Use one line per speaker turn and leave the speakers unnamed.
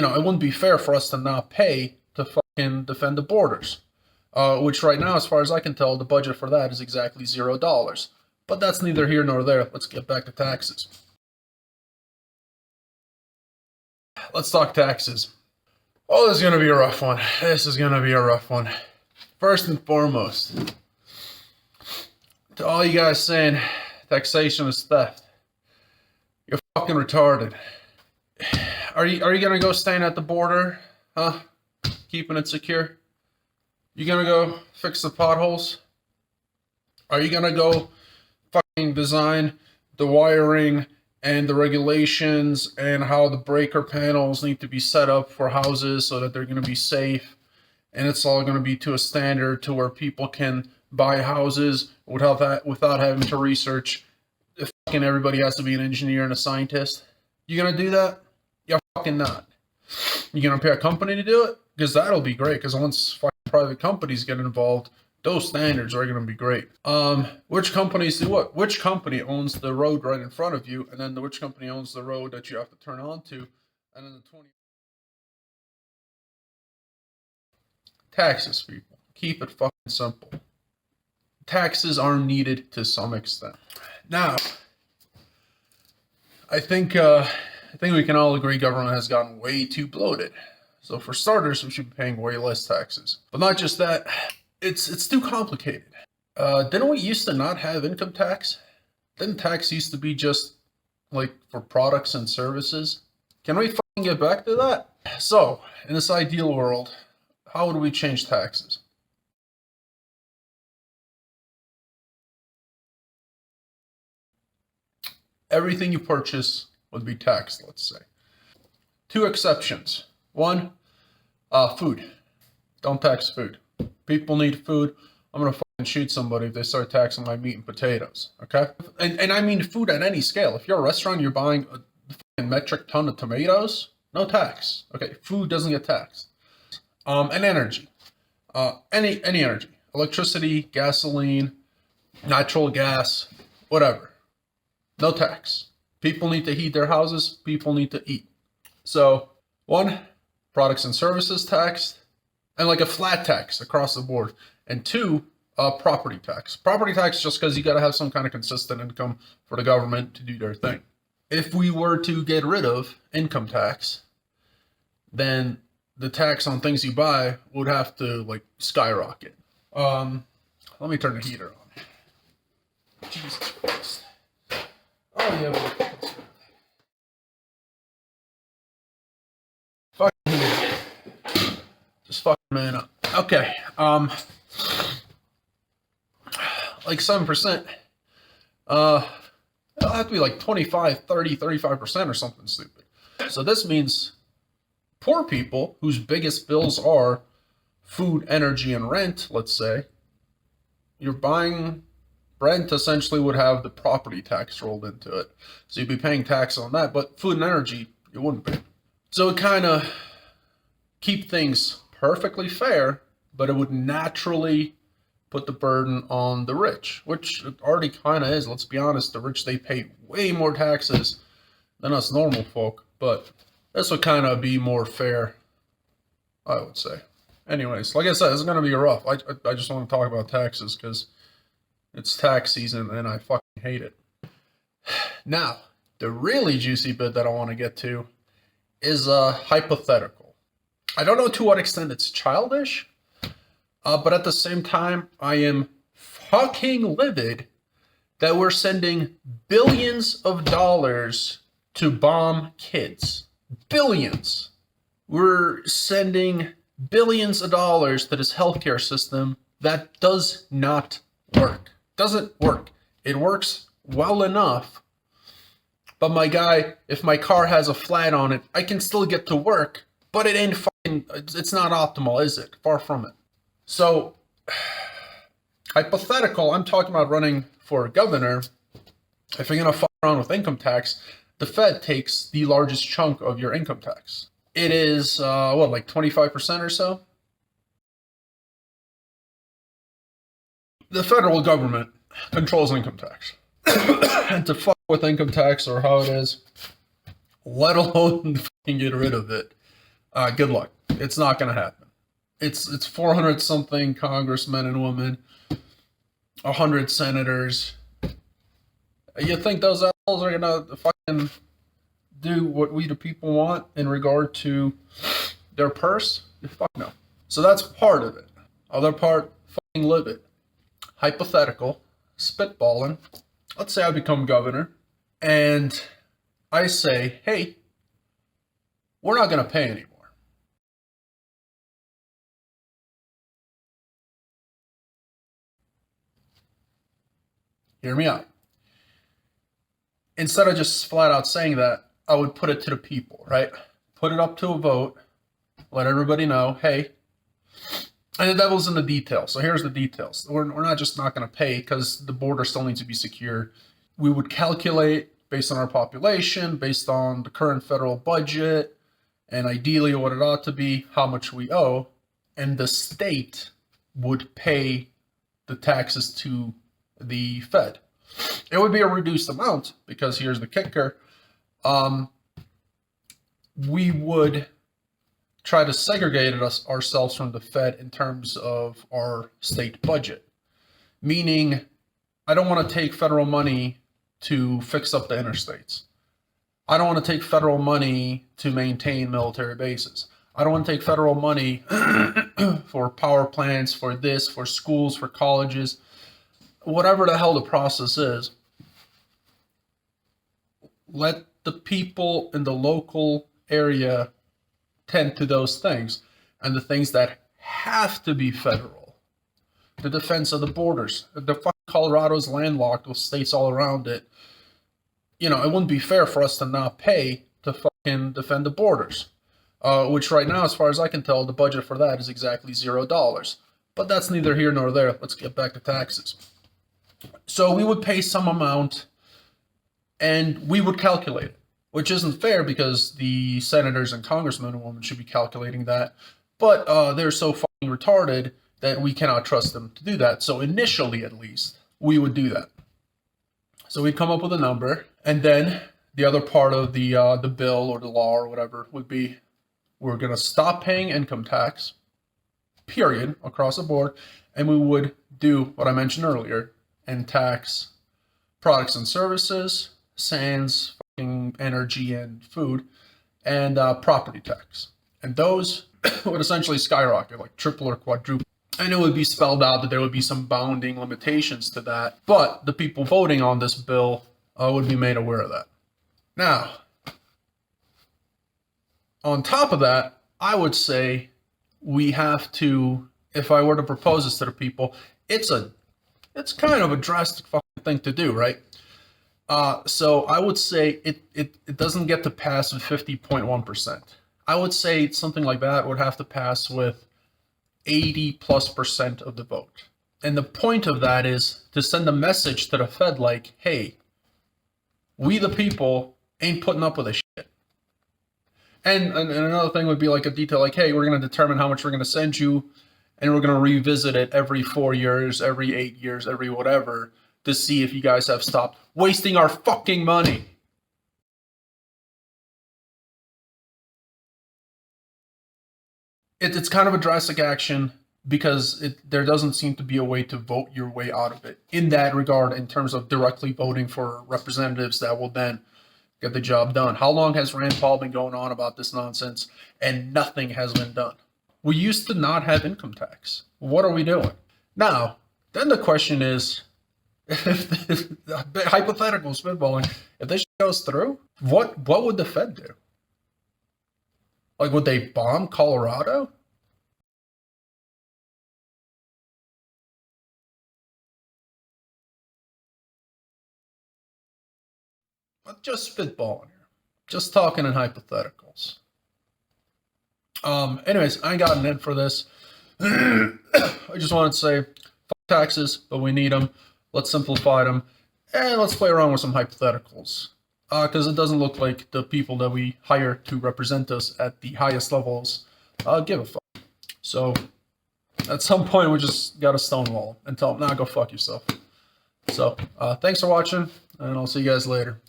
it wouldn't be fair for us to not pay to fucking defend the borders. Which right now, as far as I can tell, the budget for that is exactly $0. But that's neither here nor there. Let's get back to taxes. Let's talk taxes. Oh, this is going to be a rough one. This is going to be a rough one. First and foremost, to all you guys saying taxation is theft, you're fucking retarded. Are you going to go stand at the border? Huh? Keeping it secure? You going to go fix the potholes? Are you going to go fucking design the wiring and the regulations and how the breaker panels need to be set up for houses so that they're going to be safe, and it's all going to be to a standard to where people can buy houses without having to research if fucking everybody has to be an engineer and a scientist? You going to do that? You're fucking not. You going to pay a company to do it? Because that'll be great, because once fucking private companies get involved, those standards are going to be great. Which companies do what? Which company owns the road right in front of you, and then which company owns the road that you have to turn onto, and then the 20 taxes, people. Keep it fucking simple. Taxes are needed to some extent. Now, I think we can all agree government has gotten way too bloated. So for starters, we should be paying way less taxes. But not just that. It's too complicated. Didn't we used to not have income tax? Didn't tax used to be just like for products and services? Can we fucking get back to that? So, in this ideal world, how would we change taxes? Everything you purchase would be taxed, let's say. Two exceptions. One, food. Don't tax food. People need food. I'm going to fucking shoot somebody if they start taxing my meat and potatoes, okay? And I mean food at any scale. If you're a restaurant, you're buying a fucking metric ton of tomatoes, no tax, okay? Food doesn't get taxed. And energy. Any energy. Electricity, gasoline, natural gas, whatever. No tax. People need to heat their houses. People need to eat. So, one, products and services taxed, and like a flat tax across the board. And two, property tax. Property tax just because you got to have some kind of consistent income for the government to do their thing. If we were to get rid of income tax, then the tax on things you buy would have to like skyrocket. Let me turn the heater on. Jesus Christ. Oh yeah, but fucking heater. Just fucking man up. Okay. Like 7%. It'll have to be like 25, 30, 35% or something stupid. So this means poor people whose biggest bills are food, energy, and rent, let's say, you're buying rent essentially would have the property tax rolled into it. So you'd be paying tax on that, but food and energy, you wouldn't be. So it kind of keep things perfectly fair, but it would naturally put the burden on the rich, which it already kind of is. Let's be honest, the rich, they pay way more taxes than us normal folk, but this would kind of be more fair, I would say. Anyways, like I said, it's going to be rough. I just want to talk about taxes because it's tax season and I fucking hate it. Now, the really juicy bit that I want to get to is hypothetical. I don't know to what extent it's childish, but at the same time, I am fucking livid that we're sending billions of dollars to bomb kids. Billions. We're sending billions of dollars to this healthcare system that does not work. Doesn't work. It works well enough, but my guy, if my car has a flat on it, I can still get to work, but it ain't fucking, it's not optimal, is it? Far from it. So, hypothetical, I'm talking about running for governor. If you're going to fuck around with income tax, the Fed takes the largest chunk of your income tax. It is, like 25% or so? The federal government controls income tax. And to fuck with income tax or how it is, let alone fucking get rid of it, Good luck. It's not going to happen. It's 400 something congressmen and women, 100 senators. You think those assholes are going to fucking do what we the people want in regard to their purse? Fuck no. So that's part of it. Other part, fucking live it. Hypothetical, spitballing. Let's say I become governor and I say, hey, we're not going to pay anymore. Hear me out. Instead of just flat out saying that, I would put it to the people, right? Put it up to a vote, let everybody know, hey, and the devil's in the details. So here's the details. We're not just not going to pay because the border still needs to be secure. We would calculate based on our population, based on the current federal budget, and ideally what it ought to be, how much we owe, and the state would pay the taxes to the Fed. It would be a reduced amount because here's the kicker. We would try to segregate ourselves from the Fed in terms of our state budget. Meaning, I don't want to take federal money to fix up the interstates. I don't want to take federal money to maintain military bases. I don't want to take federal money for power plants, for this, for schools, for colleges, whatever the hell the process is. Let the people in the local area tend to those things, and the things that have to be federal. The defense of the borders. The fucking Colorado's landlocked with states all around it. You know, it wouldn't be fair for us to not pay to fucking defend the borders. Which right now, as far as I can tell, the budget for that is exactly $0. But that's neither here nor there. Let's get back to taxes. So we would pay some amount and we would calculate it, which isn't fair because the senators and congressmen and women should be calculating that. But they're so fucking retarded that we cannot trust them to do that. So initially, at least, we would do that. So we'd come up with a number, and then the other part of the bill or the law or whatever would be, we're going to stop paying income tax, period, across the board, and we would do what I mentioned earlier and tax products and services, sans fucking energy and food, and property tax. And those would essentially skyrocket, like triple or quadruple. And it would be spelled out that there would be some bounding limitations to that. But the people voting on this bill would be made aware of that. Now, on top of that, I would say we have to, if I were to propose this to the people, it's kind of a drastic fucking thing to do, right? So I would say it doesn't get to pass with 50.1%. I would say something like that would have to pass with 80+% of the vote. And the point of that is to send a message to the Fed like, hey, we the people ain't putting up with this shit. And another thing would be like a detail like, hey, we're going to determine how much we're going to send you, and we're going to revisit it every 4 years, every 8 years, every whatever, to see if you guys have stopped wasting our fucking money. It's kind of a drastic action because there doesn't seem to be a way to vote your way out of it in that regard, in terms of directly voting for representatives that will then get the job done. How long has Rand Paul been going on about this nonsense and nothing has been done? We used to not have income tax. What are we doing? Now, then the question is, if hypothetical spitballing, if this goes through, what would the Fed do? Like, would they bomb Colorado? I'm just spitballing here. Just talking in hypotheticals. Anyways, I ain't got an end for this. I just wanted to say, fuck taxes, but we need them. Let's simplify them. And let's play around with some hypotheticals. Because it doesn't look like the people that we hire to represent us at the highest levels give a fuck. So, at some point, we just got to stonewall and tell them, nah, go fuck yourself. So, thanks for watching, and I'll see you guys later.